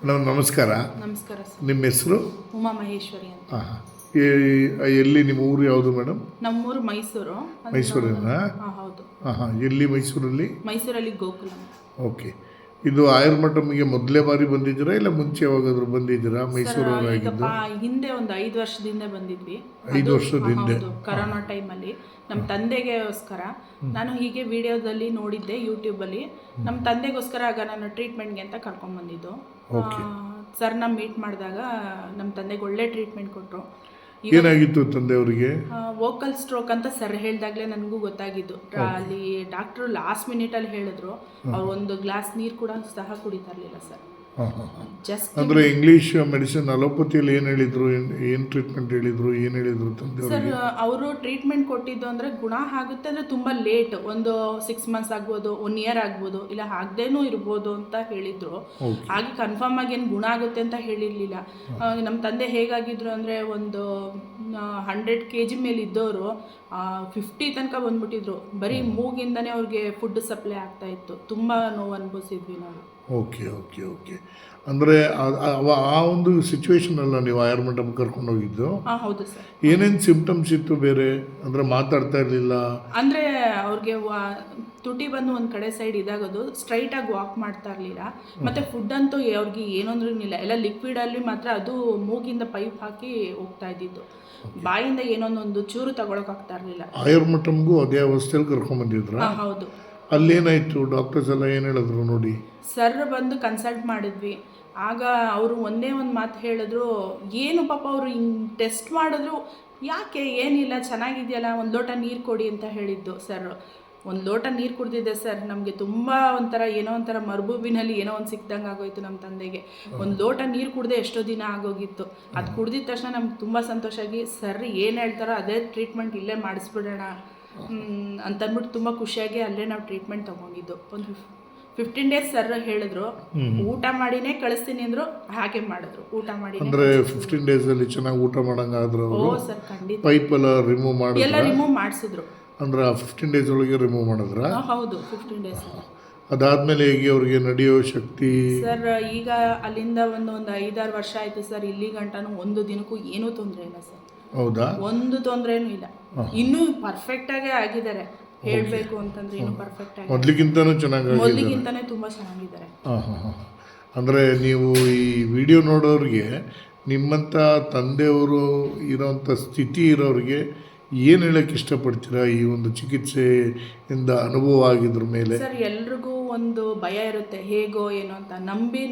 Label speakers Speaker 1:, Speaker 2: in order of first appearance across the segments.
Speaker 1: ನಮಸ್ಕಾರ.
Speaker 2: ನಮಸ್ಕಾರ ಸರ್.
Speaker 1: ನಿಮ್ಮ ಹೆಸರು?
Speaker 2: ಉಮಾ ಮಹೇಶ್ವರಿ ಅಂತ.
Speaker 1: ಹಾಂ. ಎಲ್ಲಿ ನಿಮ್ಮ ಊರು ಯಾವುದು ಮೇಡಮ್?
Speaker 2: ನಮ್ಮೂರು ಮೈಸೂರು.
Speaker 1: ಮೈಸೂರಿನ?
Speaker 2: ಹೌದು.
Speaker 1: ಹಾಂ. ಎಲ್ಲಿ ಮೈಸೂರಲ್ಲಿ?
Speaker 2: ಮೈಸೂರಲ್ಲಿ ಗೋಕುಲ.
Speaker 1: ಓಕೆ. ಇದು ಆಯುರ್ಮಠಮ್ಗೆ ಮೊದಲೇ ಬಾರಿ ಬಂದಿದ್ದೀರಾ ಇಲ್ಲ ಮುಂಚೆ ಯಾವಾಗಾದ್ರೂ ಬಂದಿದ್ದೀರಾ? ಮೈಸೂರವರಾಗಿದ್ದು?
Speaker 2: ಹಿಂದೆ ಒಂದು 5 ವರ್ಷದಿಂದ ಬಂದಿದ್ವಿ.
Speaker 1: 5 ವರ್ಷದ ಹಿಂದೆ
Speaker 2: ಕರೋನಾ ಟೈಮಲ್ಲಿ ನಮ್ಮ ತಂದೆಗೋಸ್ಕರ ನಾನು ಹೀಗೆ ವಿಡಿಯೋದಲ್ಲಿ ನೋಡಿದ್ದೆ ಯೂಟ್ಯೂಬಲ್ಲಿ. ನಮ್ಮ ತಂದೆಗೋಸ್ಕರ ಆಗ ನಾನು ಟ್ರೀಟ್ಮೆಂಟ್ಗೆ ಅಂತ ಕರ್ಕೊಂಡ್ಬಂದಿದ್ದು. ಸರ್ನ ಮೀಟ್ ಮಾಡಿದಾಗ ನಮ್ಮ ತಂದೆಗೆ ಒಳ್ಳೆ ಟ್ರೀಟ್ಮೆಂಟ್ ಕೊಟ್ಟರು.
Speaker 1: ಏನಾಗಿತ್ತು ತಂದೆಯವರಿಗೆ?
Speaker 2: ವೋಕಲ್ ಸ್ಟ್ರೋಕ್ ಅಂತ ಸರ್ ಹೇಳಿದಾಗಲೇ ನನಗೂ ಗೊತ್ತಾಗಿದ್ದು. ಅಲ್ಲಿ ಡಾಕ್ಟ್ರು ಲಾಸ್ಟ್ ಮಿನಿಟಲ್ಲಿ ಹೇಳಿದ್ರು. ಅವ್ರು ಒಂದು ಗ್ಲಾಸ್ ನೀರು ಕೂಡ ಸಹ ಕುಡಿತಾ ಇರಲಿಲ್ಲ ಸರ್.
Speaker 1: ಜಸ್ಟ್ ಅಂದರೆ ಇಂಗ್ಲೀಷ್ ಮೆಡಿಸಿನ್ ಅಲೋಪತಿಯಲ್ಲಿ ಏನು ಹೇಳಿದ್ರು? ಏನು ಟ್ರೀಟ್ಮೆಂಟ್ ಹೇಳಿದ್ರು? ಏನು ಹೇಳಿದ್ರು ತಂದೆಯವರಿಗೆ?
Speaker 2: ಸರ್ ಅವರು ಟ್ರೀಟ್ಮೆಂಟ್ ಕೊಟ್ಟಿದ್ದು ಅಂದರೆ ಗುಣ ಆಗುತ್ತೆ ಅಂದರೆ ತುಂಬ ಲೇಟ್, ಒಂದು 6 ಮಂತ್ಸ್ ಆಗ್ಬೋದು, 1 year ಆಗ್ಬೋದು, ಇಲ್ಲ ಆಗದೇನೂ ಇರ್ಬೋದು ಅಂತ ಹೇಳಿದರು. ಹಾಗೆ ಕನ್ಫರ್ಮ್ ಆಗಿ ಏನು ಗುಣ ಆಗುತ್ತೆ ಅಂತ ಹೇಳಿರಲಿಲ್ಲ. ನಮ್ಮ ತಂದೆ ಹೇಗಾಗಿದ್ರು ಅಂದರೆ ಒಂದು 100 kg ಮೇಲೆ ಇದ್ದವರು 50 ತನಕ ಬಂದ್ಬಿಟ್ಟಿದ್ರು. ಬರೀ ಮೂಗಿಂದನೇ ಅವ್ರಿಗೆ ಫುಡ್ ಸಪ್ಲೈ ಆಗ್ತಾ ಇತ್ತು. ತುಂಬ ನೋವು ಅನುಭವಿಸಿದ್ವಿ ನಾವು.
Speaker 1: Okay okay okay. ಅಂದರೆ ಆ ಒಂದು ಸಿಚುವೇಶನಲ್ಲ ನೀವು ಆಯುರ್ಮಠಮ್ ಕರ್ಕೊಂಡು ಹೋಗಿದ್ದು?
Speaker 2: ಹೌದು ಸರ್.
Speaker 1: ಏನೇನು ಸಿಂಪ್ಟಮ್ಸ್ ಇತ್ತು ಬೇರೆ? ಅಂದರೆ ಮಾತಾಡ್ತಾ ಇರಲಿಲ್ಲ
Speaker 2: ಅಂದರೆ ಅವ್ರಿಗೆ ತುಟಿ ಬಂದು ಒಂದು ಕಡೆ ಸೈಡ್ ಇದಾಗೋದು, ಸ್ಟ್ರೈಟಾಗಿ ವಾಕ್ ಮಾಡ್ತಾ ಇರಲಿಲ್ಲ. ಮತ್ತು ಫುಡ್ ಅಂತೂ ಅವ್ರಿಗೆ ಏನಂದ್ರೂ ಇಲ್ಲ, ಎಲ್ಲ ಲಿಕ್ವಿಡಲ್ಲಿ ಮಾತ್ರ, ಅದು ಮೂಗಿಂದ ಪೈಪ್ ಹಾಕಿ ಹೋಗ್ತಾ ಇದ್ದಿದ್ದು. ಬಾಯಿಂದ ಏನೊಂದೊಂದು ಚೂರು ತಗೊಳಕ್ಕಾಗ್ತಾ ಇರಲಿಲ್ಲ.
Speaker 1: ಆಯುರ್ಮಠಮ್ಗೂ ಅದೇ ಅವಸ್ಥೆಯಲ್ಲಿ ಕರ್ಕೊಂಡ್ಬಂದಿದ್ರ?
Speaker 2: ಹೌದು.
Speaker 1: ಅಲ್ಲೇನಾಯಿತು? ಡಾಕ್ಟರ್ಸ್ ಎಲ್ಲ ಏನು ಹೇಳಿದ್ರು ನೋಡಿ?
Speaker 2: ಸರ್ ಬಂದು ಕನ್ಸಲ್ಟ್ ಮಾಡಿದ್ವಿ. ಆಗ ಅವರು ಒಂದೇ ಒಂದು ಮಾತು ಹೇಳಿದ್ರು, ಏನು ಪಾಪ ಅವರು ಹಿಂಗೆ ಟೆಸ್ಟ್ ಮಾಡಿದ್ರು, ಯಾಕೆ ಏನಿಲ್ಲ ಚೆನ್ನಾಗಿದೆಯಲ್ಲ, ಒಂದು ಲೋಟ ನೀರು ಕೊಡಿ ಅಂತ ಹೇಳಿದ್ದು ಸರ್. ಒಂದು ಲೋಟ ನೀರು ಕುಡ್ದಿದ್ದೆ ಸರ್, ನಮಗೆ ತುಂಬ ಒಂಥರ ಏನೋ ಒಂಥರ ಮರುಭೂಮಿನಲ್ಲಿ ಏನೋ ಒಂದು ಸಿಕ್ದಂಗೆ ಆಗೋಯ್ತು ನಮ್ಮ ತಂದೆಗೆ. ಒಂದು ಲೋಟ ನೀರು ಕುಡ್ದೆ ಎಷ್ಟೋ ದಿನ ಆಗೋಗಿತ್ತು. ಅದು ಕುಡ್ದಿದ ತಕ್ಷಣ ನಮ್ಗೆ ತುಂಬ ಸಂತೋಷ ಆಗಿ, ಸರ್ ಏನು ಹೇಳ್ತಾರೋ ಅದೇ ಟ್ರೀಟ್ಮೆಂಟ್ ಇಲ್ಲೇ ಮಾಡಿಸ್ಬಿಡೋಣ ಅಂತಂದ್ಬಿಟ್ಟು ತುಂಬ ಖುಷಿಯಾಗಿ ಅಲ್ಲೇ ನಾವು ಟ್ರೀಟ್ಮೆಂಟ್ ತೊಗೊಂಡಿದ್ದು. ಒಂದು 15 days ಸರ್ ಹೇಳಿದ್ರು, ಊಟ ಮಾಡಿನೇ ಕಳಿಸ್ತೀನಿ ಅಂದರು. ಹಾಗೆ ಮಾಡಿದ್ರು, ಊಟ ಮಾಡಿ.
Speaker 1: ಅಂದರೆ 15 days ಚೆನ್ನಾಗಿ ಊಟ ಮಾಡಂಗಾದ್ರು?
Speaker 2: ಓ ಸರ್, ಖಂಡಿತ.
Speaker 1: ಪೈಪ್ ಎಲ್ಲ ರಿಮೂವ್ ಮಾಡಿ
Speaker 2: ಎಲ್ಲ ರಿಮೂವ್ ಮಾಡಿಸಿದ್ರು.
Speaker 1: ಅಂದ್ರೆ 15 days ಒಳಗೆ ರಿಮೂವ್ ಮಾಡಿದ್ರ?
Speaker 2: ಹೌದು, 15 days.
Speaker 1: ಅದಾದ್ಮೇಲೆ ಹೇಗೆ ಅವ್ರಿಗೆ ನಡೆಯೋ ಶಕ್ತಿ?
Speaker 2: ಸರ್ ಈಗ ಅಲ್ಲಿಂದ ಒಂದು 5-6 ವರ್ಷ ಆಯಿತು ಸರ್. ಇಲ್ಲಿ ಗಂಟನೂ ಒಂದು ದಿನಕ್ಕೂ ಏನೂ ತೊಂದರೆ ಇಲ್ಲ ಸರ್.
Speaker 1: ಹೌದಾ? ಒಂದು
Speaker 2: ತೊಂದರೆನೂ ಇಲ್ಲ. ಇನ್ನೂ ಪರ್ಫೆಕ್ಟಾಗೇ ಆಗಿದ್ದಾರೆ. ಹೇಳಬೇಕು ಅಂತಂದ್ರೆ ಇನ್ನೂ ಪರ್ಫೆಕ್ಟ್ ಆಗಿ, ಮೊದಲಿಗಿಂತನೇ ತುಂಬ ಚೆನ್ನಾಗಿದ್ದಾರೆ.
Speaker 1: ಅಂದರೆ ನೀವು ಈ ವಿಡಿಯೋ ನೋಡೋರಿಗೆ, ನಿಮ್ಮಂಥ ತಂದೆಯವರು ಇರೋವಂಥ ಸ್ಥಿತಿ ಇರೋರಿಗೆ ಏನು ಹೇಳಕ್ಕೆ ಇಷ್ಟಪಡ್ತೀರಾ ಈ ಒಂದು ಚಿಕಿತ್ಸೆಯಿಂದ ಅನುಭವ ಆಗಿದ್ರ ಮೇಲೆ?
Speaker 2: ಸರ್, ಎಲ್ರಿಗೂ ಒಂದು ಭಯ ಇರುತ್ತೆ, ಹೇಗೋ ಏನೋ ಅಂತ.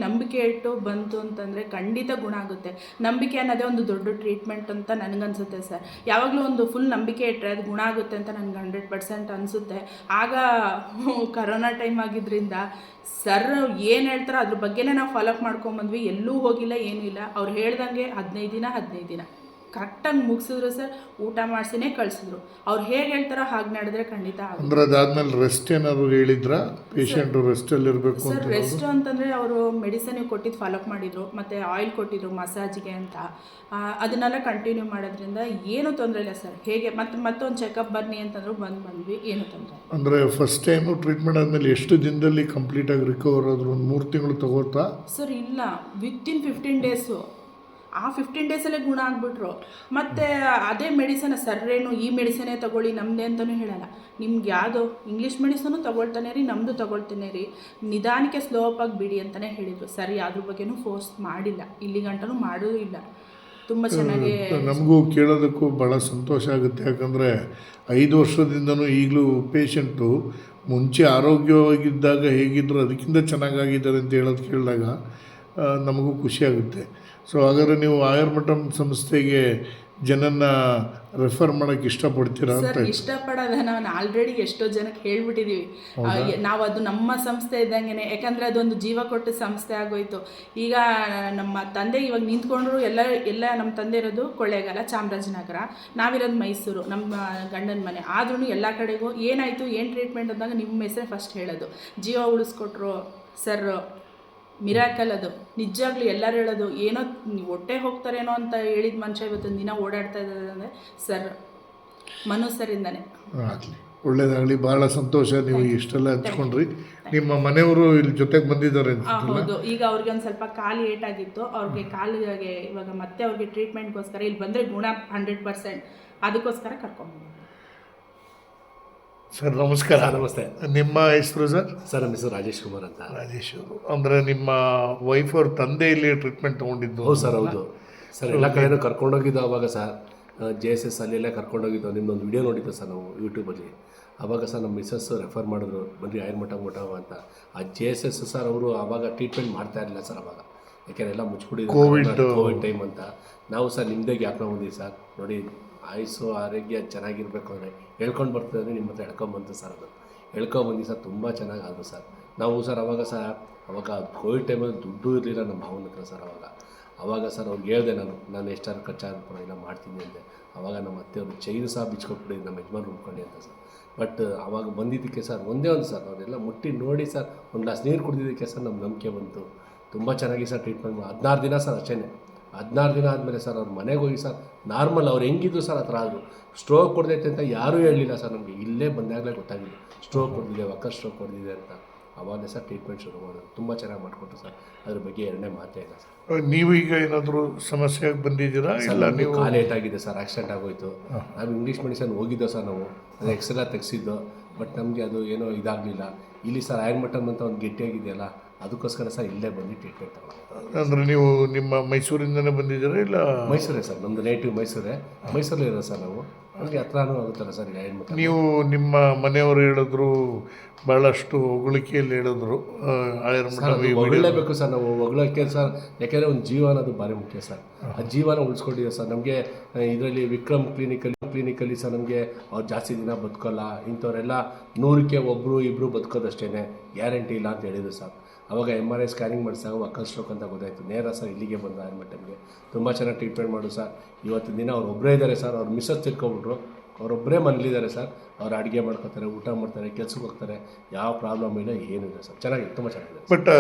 Speaker 2: ನಂಬಿಕೆ ಇಟ್ಟು ಬಂತು ಅಂತಂದರೆ ಖಂಡಿತ ಗುಣ ಆಗುತ್ತೆ. ನಂಬಿಕೆ ಅನ್ನೋದೇ ಒಂದು ದೊಡ್ಡ ಟ್ರೀಟ್ಮೆಂಟ್ ಅಂತ ನನಗನ್ಸುತ್ತೆ ಸರ್. ಯಾವಾಗಲೂ ಒಂದು ಫುಲ್ ನಂಬಿಕೆ ಇಟ್ಟರೆ ಅದು ಗುಣ ಆಗುತ್ತೆ ಅಂತ ನನಗೆ 100% ಅನಿಸುತ್ತೆ. ಆಗ ಕರೋನಾ ಟೈಮ್ ಆಗಿದ್ದರಿಂದ ಸರ್ ಏನು ಹೇಳ್ತಾರೋ ಅದ್ರ ಬಗ್ಗೆನೇ ನಾವು ಫಾಲೋಅಪ್ ಮಾಡ್ಕೊಂಬಂದ್ವಿ. ಎಲ್ಲೂ ಹೋಗಿಲ್ಲ, ಏನೂ ಇಲ್ಲ. ಅವ್ರು ಹೇಳ್ದಂಗೆ 15 ದಿನ ಕರೆಕ್ಟಾಗಿ ಮುಗಿಸಿದ್ರು ಸರ್. ಊಟ ಮಾಡಿಸಿನೇ ಕಳಿಸಿದ್ರು. ಅವ್ರು ಹೇಗೆ ಹೇಳ್ತಾರೋ ಹಾಗೆ ನಡೆದ್ರೆ ಖಂಡಿತ ಆಗುತ್ತೆ.
Speaker 1: ಅಂದ್ರೆ ಅದಾದ್ಮೇಲೆ ರೆಸ್ಟ್ ಏನಾದ್ರು ಹೇಳಿದ್ರ? ಪೇಷಂಟು ರೆಸ್ಟಲ್ಲಿ ಇರಬೇಕು ಅಂತ?
Speaker 2: ಸರ್, ರೆಸ್ಟ್ ಅಂತಂದರೆ ಅವರು ಮೆಡಿಸನ್ ಕೊಟ್ಟಿದ್ದು ಫಾಲೋಅಪ್ ಮಾಡಿದರು, ಮತ್ತು ಆಯಿಲ್ ಕೊಟ್ಟಿದ್ರು ಮಸಾಜಿಗೆ ಅಂತ. ಅದನ್ನೆಲ್ಲ ಕಂಟಿನ್ಯೂ ಮಾಡೋದ್ರಿಂದ ಏನೂ ತೊಂದರೆ ಇಲ್ಲ ಸರ್. ಹೇಗೆ ಮತ್ತೊಂದು ಚೆಕಪ್ ಬನ್ನಿ ಅಂತಂದ್ರು ಬಂದ್ವಿ, ಏನೂ ತೊಂದರೆ.
Speaker 1: ಅಂದರೆ ಫಸ್ಟ್ ಟೈಮು ಟ್ರೀಟ್ಮೆಂಟ್ ಆದಮೇಲೆ ಎಷ್ಟು ದಿನದಲ್ಲಿ ಕಂಪ್ಲೀಟಾಗಿ ರಿಕವರ್ ಆದರೂ? ಒಂದು 3 ತಿಂಗಳು ತಗೋತಾ?
Speaker 2: ಸರ್ ಇಲ್ಲ, ವಿತಿನ್ 15 days. ಆ 15 days ಗುಣ ಆಗಿಬಿಟ್ರು. ಮತ್ತು ಅದೇ ಮೆಡಿಸನ್ ಸರ್ರೇನು ಈ ಮೆಡಿಸನ್ನೇ ತೊಗೊಳ್ಳಿ ನಮ್ಮದೇ ಅಂತಲೂ ಹೇಳಲ್ಲ. ನಿಮ್ಗೆ ಯಾವುದೋ ಇಂಗ್ಲೀಷ್ ಮೆಡಿಸನು ತೊಗೊಳ್ತಾನೆ ರೀ, ನಮ್ಮದು ತೊಗೊಳ್ತಾನೆ ರೀ, ನಿಧಾನಕ್ಕೆ ಸ್ಲೋ ಅಪ್ ಬಿಡಿ ಅಂತಲೇ ಹೇಳಿದರು. ಸರಿ, ಅದ್ರ ಬಗ್ಗೆನೂ ಫೋರ್ಸ್ ಮಾಡಿಲ್ಲ, ಇಲ್ಲಿ ಗಂಟನೂ ಮಾಡೋದು ಇಲ್ಲ. ತುಂಬ ಚೆನ್ನಾಗಿ
Speaker 1: ನಮಗೂ ಕೇಳೋದಕ್ಕೂ ಭಾಳ ಸಂತೋಷ ಆಗುತ್ತೆ. ಯಾಕಂದರೆ 5 ವರ್ಷದಿಂದನೂ ಈಗಲೂ ಪೇಷಂಟು ಮುಂಚೆ ಆರೋಗ್ಯವಾಗಿದ್ದಾಗ ಹೇಗಿದ್ದರು ಅದಕ್ಕಿಂತ ಚೆನ್ನಾಗಾಗಿದ್ದಾರೆ ಅಂತ ಹೇಳೋದು ಕೇಳಿದಾಗ ನಮಗೂ ಖುಷಿಯಾಗುತ್ತೆ. ಸೊ ಹಾಗಾದರೆ ನೀವು ಆಯುರ್ಮಠಮ್ ಸಂಸ್ಥೆಗೆ ಜನನ್ನ ರೆಫರ್ ಮಾಡೋಕ್ಕೆ ಇಷ್ಟಪಡ್ತೀರಾ ಅಂತ?
Speaker 2: ಸರ್, ಇಷ್ಟಪಡೋದ ನಾವು ಆಲ್ರೆಡಿ ಎಷ್ಟೋ ಜನಕ್ಕೆ ಹೇಳ್ಬಿಟ್ಟಿದ್ದೀವಿ. ನಾವು ಅದು ನಮ್ಮ ಸಂಸ್ಥೆ ಇದ್ದಂಗೆ, ಯಾಕಂದರೆ ಅದೊಂದು ಜೀವ ಕೊಟ್ಟ ಸಂಸ್ಥೆ ಆಗೋಯ್ತು. ಈಗ ನಮ್ಮ ತಂದೆ ಇವಾಗ ನಿಂತ್ಕೊಂಡ್ರು, ಎಲ್ಲ ನಮ್ಮ ತಂದೆ ಇರೋದು ಕೊಳ್ಳೇಗಾಲ, ಚಾಮರಾಜನಗರ, ನಾವಿರೋದು ಮೈಸೂರು, ನಮ್ಮ ಗಂಡನ ಮನೆ. ಆದ್ರೂ ಎಲ್ಲ ಕಡೆಗೂ ಏನಾಯಿತು, ಏನು ಟ್ರೀಟ್ಮೆಂಟ್ ಅಂದಾಗ ನಿಮ್ಮ ಹೆಸರೇ ಫಸ್ಟ್ ಹೇಳೋದು. ಜೀವ ಉಳಿಸ್ಕೊಟ್ರು ಸರ್, ಮಿರಾಕಲ್ ಅದು. ನಿಜವಾಗ್ಲೂ ಎಲ್ಲರೂ ಹೇಳೋದು, ಏನೋ ಹೊಟ್ಟೆ ಹೋಗ್ತಾರೇನೋ ಅಂತ ಹೇಳಿದ ಮನುಷ್ಯ ಇವತ್ತೊಂದು ದಿನ ಓಡಾಡ್ತಾ ಇದ್ದಾರೆ ಅಂದರೆ ಸರ್, ಮನು ಸರಿಂದನೇ.
Speaker 1: ಒಳ್ಳೇದಾಗಲಿ. ಭಾಳ ಸಂತೋಷ ನೀವು ಇಷ್ಟೆಲ್ಲ ಹಂಚ್ಕೊಂಡ್ರಿ. ನಿಮ್ಮ ಮನೆಯವರು ಇಲ್ಲಿ ಜೊತೆಗೆ ಬಂದಿದ್ದಾರೆ ಅನ್ಸುತ್ತಲ್ಲ?
Speaker 2: ಹೌದು, ಈಗ ಅವ್ರಿಗೆ ಒಂದು ಸ್ವಲ್ಪ ಕಾಲು ಏಟಾಗಿತ್ತು. ಅವ್ರಿಗೆ ಕಾಲಿಗೆ ಇವಾಗ ಮತ್ತೆ ಅವ್ರಿಗೆ ಟ್ರೀಟ್ಮೆಂಟ್ಗೋಸ್ಕರ ಇಲ್ಲಿ ಬಂದರೆ ಗುಣ 100%, ಅದಕ್ಕೋಸ್ಕರ ಕರ್ಕೊಂಡ್ಬಂದು.
Speaker 1: ಸರ್ ನಮಸ್ಕಾರ.
Speaker 3: ನಮಸ್ತೆ.
Speaker 1: ನಿಮ್ಮ ಹೆಸರು ಸರ್?
Speaker 3: ಸರ್ ನಮ್ಮ ಹೆಸರು ರಾಜೇಶ್ ಕುಮಾರ್ ಅಂತ.
Speaker 1: ರಾಜೇಶ್ ಅವರು ಅಂದರೆ ನಿಮ್ಮ ವೈಫ್ ಅವ್ರ ತಂದೆ ಇಲ್ಲಿ ಟ್ರೀಟ್ಮೆಂಟ್ ತೊಗೊಂಡಿದ್ದು?
Speaker 3: ಹೌದು ಸರ್, ಹೌದು ಸರ್. ಎಲ್ಲ ಕಡೆನೂ ಕರ್ಕೊಂಡೋಗಿದ್ದು ಅವಾಗ ಸರ್. JSS ಅಲ್ಲೆಲ್ಲ ಕರ್ಕೊಂಡೋಗಿದ್ದು. ನಿಮ್ಮದೊಂದು ವಿಡಿಯೋ ನೋಡಿದ್ದು ಸರ್ ನಾವು ಯೂಟ್ಯೂಬಲ್ಲಿ. ಆವಾಗ ಸರ್ ನಮ್ಮ ಮಿಸ್ಸಸ್ ರೆಫರ್ ಮಾಡಿದ್ರು, ಬನ್ನಿ ಆಯುರ್ಮಠ ಅಂತ. ಆ JSS ಸರ್ ಅವರು ಆವಾಗ ಟ್ರೀಟ್ಮೆಂಟ್ ಮಾಡ್ತಾ ಇರಲಿಲ್ಲ ಸರ್ ಅವಾಗ, ಯಾಕೆಂದರೆ ಎಲ್ಲ ಮುಚ್ಚಿಬಿಟ್ಟಿದ್ರು, ಕೋವಿಡ್ ಟೈಮ್ ಅಂತ. ನಾವು ಸರ್ ನಿಮ್ಮದೇ ಜ್ಞಾಪನ ಬಂದಿವಿ ಸರ್. ನೋಡಿ, ಆಯುಸ್ಸು ಆರೋಗ್ಯ ಚೆನ್ನಾಗಿರಬೇಕು ಅಂದರೆ ಹೇಳ್ಕೊಂಡು ಬರ್ತದೆ, ನಿಮ್ಮ ಹತ್ರ ಹೇಳ್ಕೊಂಬಂತು ಸರ್. ಅದು ಹೇಳ್ಕೊಂಬಂದು ಸರ್ ತುಂಬ ಚೆನ್ನಾಗಿ ಆದರು ಸರ್. ನಾವು ಸರ್ ಅವಾಗ ಕೋವಿಡ್ ಟೈಮಲ್ಲಿ ದುಡ್ಡು ಇರಲಿಲ್ಲ ನಮ್ಮ ಭಾವನ ಹತ್ರ ಸರ್. ಅವಾಗ ಸರ್ ಅವ್ರಿಗೆ ಹೇಳಿದೆ, ನಾನು ಎಷ್ಟಾದ್ರು ಖರ್ಚಾದ್ರು ಪರವಾಗಿಲ್ಲ ಮಾಡ್ತೀನಿ ಅಂದೆ. ಆವಾಗ ನಮ್ಮ ಅತ್ತೆಯವರು ಚೈನು ಸಹ ಬಿಚ್ಕೊಟ್ಬಿಡಿ ನಮ್ಮ ಯಜಮಾನ್ ಉಳ್ಕೊಂಡು ಅಂತ ಸರ್. ಬಟ್ ಆವಾಗ ಬಂದಿದ್ದಕ್ಕೆ ಸರ್ ಒಂದೇ ಒಂದು ಸರ್, ಅವರೆಲ್ಲ ಮುಟ್ಟಿ ನೋಡಿ ಸರ್, ಒಂದು ಗ್ಲಾಸ್ ನೀರು ಕುಡಿದಿದ್ದಕ್ಕೆ ಸರ್ ನಮ್ಮ ನಂಬಿಕೆ ಬಂತು. ತುಂಬ ಚೆನ್ನಾಗಿ ಸರ್ ಟ್ರೀಟ್ಮೆಂಟ್ 16 ದಿನ ಸರ್ ಅಷ್ಟೇ. 16 ದಿನ ಆದಮೇಲೆ ಸರ್ ಅವ್ರ ಮನೆಗೆ ಹೋಗಿ ಸರ್ ನಾರ್ಮಲ್ ಅವ್ರು ಹೆಂಗಿದ್ರು ಸರ್ ಆ ಥರ ಆದರು. ಸ್ಟ್ರೋಕ್ ಹೊಡೆದೈತೆ ಅಂತ ಯಾರೂ ಹೇಳಲಿಲ್ಲ ಸರ್ ನಮಗೆ. ಇಲ್ಲೇ ಬಂದಾಗಲೇ ಗೊತ್ತಾಗಿದೆ ಸ್ಟ್ರೋಕ್ ಹೊಡೆದಿದೆ, ಸ್ಟ್ರೋಕ್ ಹೊಡೆದಿದೆ ಅಂತ. ಅವಾಗಲೇ ಸರ್ ಟ್ರೀಟ್ಮೆಂಟ್ ಶುರು ಮಾಡೋದು. ತುಂಬ ಚೆನ್ನಾಗಿ ಮಾಡಿಕೊಟ್ಟು ಸರ್. ಅದ್ರ ಬಗ್ಗೆ ಎರಡನೇ ಮಾತೇ ಇಲ್ಲ ಸರ್.
Speaker 1: ನೀವು ಈಗ ಏನಾದರೂ ಸಮಸ್ಯೆಯಾಗಿ ಬಂದಿದ್ದೀರಾ? ಇಲ್ಲ, ನೀವು
Speaker 3: ಕಾಲು ಏಟಾಗಿದೆ ಸರ್, ಆಕ್ಸಿಡೆಂಟ್ ಆಗೋಯ್ತು. ನಾವು ಇಂಗ್ಲೀಷ್ ಮೆಡಿಸನ್ ಹೋಗಿದ್ದೋ ಸರ್ ನಾವು, ಅದು ಎಕ್ಸ್ರೆಲ್ಲ ತೆಗೆಸಿದ್ದು. ಬಟ್ ನಮಗೆ ಅದು ಏನೋ ಇದಾಗಲಿಲ್ಲ. ಇಲ್ಲಿ ಸರ್ ಆಯುರ್ಮಠಮ್ ಅಂತ ಒಂದು ಗಟ್ಟಿಯಾಗಿದೆಯಲ್ಲ, ಅದಕ್ಕೋಸ್ಕರ ಸರ್ ಇಲ್ಲೇ ಬಂದು ಟ್ರೀಟ್ಮೆಂಟ್ ತಗೊಳ್ಳೋದು.
Speaker 1: ಅಂದರೆ ನೀವು ನಿಮ್ಮ ಮೈಸೂರಿಂದನೇ ಬಂದಿದ್ದೀರಾ? ಇಲ್ಲ,
Speaker 3: ಮೈಸೂರೇ ಸರ್, ನಮ್ಮದು ನೇಟಿವ್ ಮೈಸೂರಲ್ಲೇ ಇರೋದು ಸರ್ ನಾವು. ನಮಗೆ ಹತ್ರನೂ ಆಗುತ್ತಲ್ಲ ಸರ್ ಆಯುರ್ಮಠ.
Speaker 1: ನೀವು ನಿಮ್ಮ ಮನೆಯವರು ಹೇಳಿದ್ರು, ಭಾಳಷ್ಟು ಹೊಗಳಿಕೆಯಲ್ಲಿ ಹೇಳಿದ್ರು ಆಯುರ್ಮಠ
Speaker 3: ಹೊಗಳಲೇಬೇಕು ಸರ್. ನಾವು ಹೊಗಳೋಕ್ಕೆ ಸರ್, ಯಾಕೆಂದರೆ ಒಂದು ಜೀವ ಅನ್ನೋದು ಭಾರಿ ಮುಖ್ಯ ಸರ್. ಆ ಜೀವನ ಉಳಿಸ್ಕೊಂಡಿದೆ ಸರ್. ನಮಗೆ ಇದರಲ್ಲಿ ವಿಕ್ರಮ್ ಕ್ಲಿನಿಕಲ್ಲಿ ಸರ್ ನಮಗೆ ಅವ್ರು ಜಾಸ್ತಿ ದಿನ ಬದುಕೋಲ್ಲ, ಇಂಥವರೆಲ್ಲ 100ಕ್ಕೆ 1-2 ಬದುಕೋದಷ್ಟೇ, ಗ್ಯಾರಂಟಿ ಇಲ್ಲ ಅಂತ ಹೇಳಿದ್ರು ಸರ್. ಅವಾಗ MRI ಸ್ಕ್ಯಾನಿಂಗ್ ಮಾಡಿಸಾಗ ಸ್ಟ್ರೋಕ್ ಅಂತ ಗೊತ್ತಾಯಿತು. ನೇರ ಸರ್ ಇಲ್ಲಿಗೆ ಬಂದು ಆಯುರ್ಮಠಮ್ಗೆ ತುಂಬ ಚೆನ್ನಾಗಿ ಟ್ರೀಟ್ಮೆಂಟ್ ಮಾಡು ಸರ್. ಇವತ್ತಿನ ದಿನ ಅವ್ರು ಒಬ್ಬರೇ ಇದ್ದಾರೆ ಸರ್. ಅವ್ರ ಮಿಸ್ಸಸ್ ತಿಳ್ಕೊಬಿಟ್ರು, ಅವರೊಬ್ಬರೇ ಮನೇಲಿದ್ದಾರೆ ಸರ್. ಅವ್ರು ಅಡುಗೆ ಮಾಡ್ಕೊತಾರೆ, ಊಟ ಮಾಡ್ತಾರೆ, ಕೆಲ್ಸಕ್ಕೆ ಹೋಗ್ತಾರೆ, ಯಾವ ಪ್ರಾಬ್ಲಮ್ ಇಲ್ಲ, ಏನಿಲ್ಲ ಸರ್. ಚೆನ್ನಾಗಿದೆ, ತುಂಬ ಚೆನ್ನಾಗಿದೆ.
Speaker 1: ಬಟ್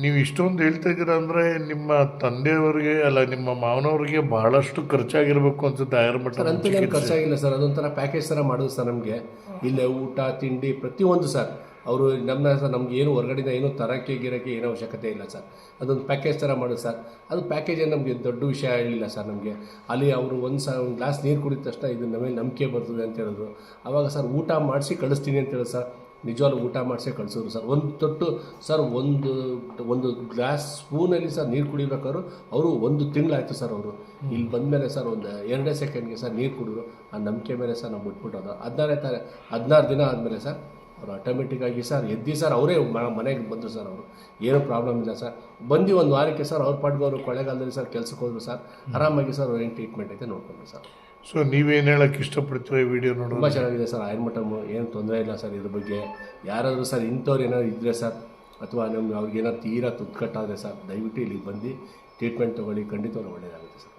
Speaker 1: ನೀವು ಇಷ್ಟೊಂದು ಹೇಳ್ತಾ ಇದ್ದೀರಾ ಅಂದರೆ ನಿಮ್ಮ ತಂದೆಯವರಿಗೆ ಅಲ್ಲ ನಿಮ್ಮ ಮಾವನವ್ರಿಗೆ ಬಹಳಷ್ಟು ಖರ್ಚಾಗಿರ್ಬೇಕು ಅನ್ಸುತ್ತೆ ಆಯುರ್ಮಠ.
Speaker 3: ಸರ್ ಅಂತೇನು ಖರ್ಚಾಗಿಲ್ಲ ಸರ್. ಅದೊಂಥರ ಪ್ಯಾಕೇಜ್ ಥರ ಮಾಡೋದು ಸರ್ ನಮಗೆ. ಇಲ್ಲೇ ಊಟ ತಿಂಡಿ ಪ್ರತಿಯೊಂದು ಸರ್. ಅವರು ನಮ್ಗೆ ಏನು ಹೊರಗಡೆಯಿಂದ ಏನು ತರಕ್ಕೆ ಗಿರಕ್ಕೆ ಏನೋ ಅವಶ್ಯಕತೆ ಇಲ್ಲ ಸರ್. ಅದೊಂದು ಪ್ಯಾಕೇಜ್ ಥರ ಮಾಡೋದು ಸರ್. ಅದು ಪ್ಯಾಕೇಜ್ ನಮಗೆ ದೊಡ್ಡ ವಿಷಯ ಹೇಳಿಲ್ಲ ಸರ್ ನಮಗೆ. ಅಲ್ಲಿ ಅವರು ಒಂದು ಗ್ಲಾಸ್ ನೀರು ಕುಡಿದ ತಕ್ಷಣ ಇದು ನಮಗೆ ನಂಬಿಕೆ ಬರ್ತದೆ ಅಂತ ಹೇಳಿದ್ರು. ಆವಾಗ ಸರ್ ಊಟ ಮಾಡಿಸಿ ಕಳಿಸ್ತೀನಿ ಅಂತ ಹೇಳಿ ಸರ್. ನಿಜವಾಗ್ಲೂ ಊಟ ಮಾಡಿಸಿ ಕಳಿಸೋರು ಸರ್. ಒಂದು ತೊಟ್ಟು ಸರ್, ಒಂದು ಗ್ಲಾಸ್ ಸ್ಪೂನಲ್ಲಿ ಸರ್ ನೀರು ಕುಡಿಬೇಕಾದ್ರು ಅವರು 1 ತಿಂಗಳಾಯಿತು ಸರ್. ಅವರು ಇಲ್ಲಿ ಬಂದಮೇಲೆ ಸರ್ ಒಂದು 2 ಸೆಕೆಂಡ್ಗೆ ಸರ್ ನೀರು ಕುಡಿದ್ರು. ಆ ನಂಬಿಕೆ ಮೇಲೆ ಸರ್ ನಾವು ಬಿಟ್ಬಿಟ್ಟೋದು. 16 ದಿನ ಆದಮೇಲೆ ಸರ್ ಅವರು ಆಟೋಮೆಟಿಕ್ಕಾಗಿ ಸರ್ ಎದ್ದು ಸರ್ ಅವರೇ ಮನೆಗೆ ಬಂದರು ಸರ್. ಅವರು ಏನೂ ಪ್ರಾಬ್ಲಮ್ ಇಲ್ಲ ಸರ್. ಬಂದು 1 ವಾರಕ್ಕೆ ಸರ್ ಅವ್ರ ಪಾಟ್ಗೆ ಅವರು ಕೊಳ್ಳೇಗಾಲದಲ್ಲಿ ಸರ್ ಕೆಲ್ಸಕ್ಕೆ ಹೋದ್ರು ಸರ್. ಆರಾಮಾಗಿ ಸರ್ ಅವ್ರು ಏನು ಟ್ರೀಟ್ಮೆಂಟ್ ಐತೆ ನೋಡ್ಕೊಂಡ್ರು ಸರ್.
Speaker 1: ಸೊ ನೀವೇನು ಹೇಳೋಕ್ಕೆ ಇಷ್ಟಪಡ್ತೀರಾ ಈ ವಿಡಿಯೋ ನೋಡೋದು?
Speaker 3: ತುಂಬ ಚೆನ್ನಾಗಿದೆ ಸರ್ ಆಯುರ್ಮಠಮ್. ಏನು ತೊಂದರೆ ಇಲ್ಲ ಸರ್ ಇದ್ರ ಬಗ್ಗೆ. ಯಾರಾದರೂ ಸರ್ ಇಂಥವ್ರು ಏನಾದ್ರು ಇದ್ದರೆ ಸರ್, ಅಥವಾ ನಮ್ಗೆ ಅವ್ರಿಗೇನಾದ್ರು ತೀರಾ ತುತ್ಕಟ್ಟಾದರೆ ಸರ್, ದಯವಿಟ್ಟು ಇಲ್ಲಿಗೆ ಬಂದು ಟ್ರೀಟ್ಮೆಂಟ್ ತೊಗೊಳ್ಳಿ. ಖಂಡಿತವಾಗ್ಲೂ ಒಳ್ಳೆಯದಾಗುತ್ತೆ ಸರ್.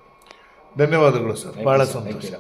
Speaker 1: ಧನ್ಯವಾದಗಳು ಸರ್, ಭಾಳ ಸಂತೋಷ.